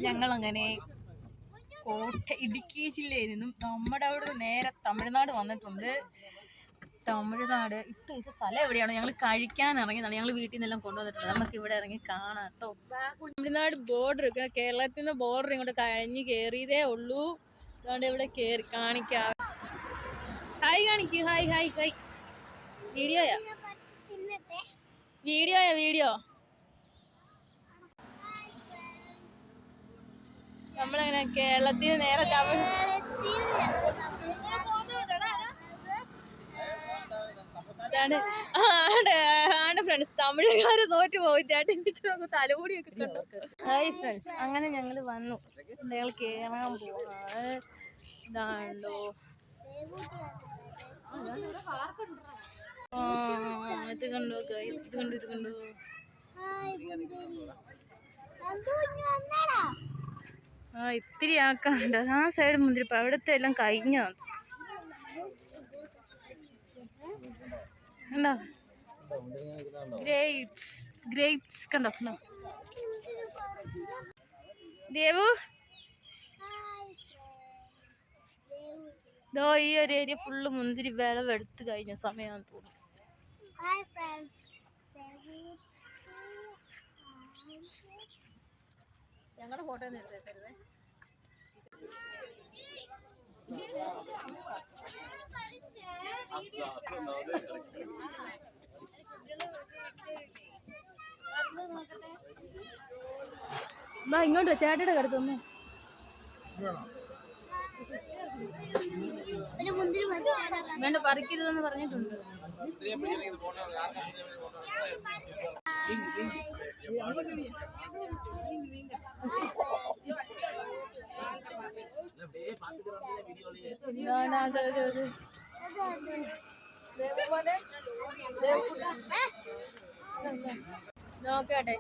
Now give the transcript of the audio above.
ഞങ്ങളങ്ങനെ ഇടുക്കി ജില്ലയിൽ നിന്നും നമ്മുടെ അവിടെ നേരെ തമിഴ്നാട് വന്നിട്ടുണ്ട്. തമിഴ്നാട് ഇപ്പം ഈ സ്ഥലം എവിടെയാണ്? ഞങ്ങൾ കഴിക്കാൻ ഇറങ്ങിയതാണ്. ഞങ്ങൾ വീട്ടിൽ നിന്നെല്ലാം കൊണ്ടുവന്നിട്ടുണ്ട്. നമുക്ക് ഇവിടെ ഇറങ്ങി കാണാം കേട്ടോ. തമിഴ്നാട് ബോർഡർ, കേരളത്തിൽ നിന്ന് ബോർഡർ ഇങ്ങോട്ട് കഴിഞ്ഞ് കയറിയതേ ഉള്ളൂ. അതുകൊണ്ട് ഇവിടെ കയറി കാണിക്കാം. ഹായ് കാണിക്കൂ. Hi hi hi. വീഡിയോയാ വീഡിയോ. നമ്മളങ്ങനെ കേരളത്തിൽ നേരെ ആണ് ഫ്രണ്ട്സ്. തമിഴകാര് തോറ്റു പോയി. ചേട്ടൻ തലമുടിയൊക്കെ കണ്ടു. ഹായ് ഫ്രണ്ട്സ്, അങ്ങനെ ഞങ്ങൾ വന്നു. ഞങ്ങൾ കേറാൻ പോവാണ്. ഇതാണല്ലോ ഇത് കണ്ടോ ഗൈസ്, ഇത് കണ്ടു, ഇത് കണ്ടു. ഇത്തിരി ആക്കാണ്ട് ആ സൈഡ് മുന്തിരിപ്പ അവിടുത്തെ എല്ലാം കഴിഞ്ഞോ കണ്ടോ. ഗ്രേപ്സ് കണ്ടോ. ദേവു ദോ ഈ ഒരു ഏരിയ ഫുള്ള് മുന്തിരി വിളവെടുത്ത് കഴിഞ്ഞ സമയമാണെന്ന് തോന്നുന്നു. ഞങ്ങളുടെ ഫോട്ടോ എടുത്തരുതേ. ഇങ്ങോട്ട് ചേട്ടയുടെ കരുത്തൊന്നു വേണ്ട, പറിക്കരുതെന്ന് പറഞ്ഞിട്ടുണ്ട്. നോക്കട്ടെ.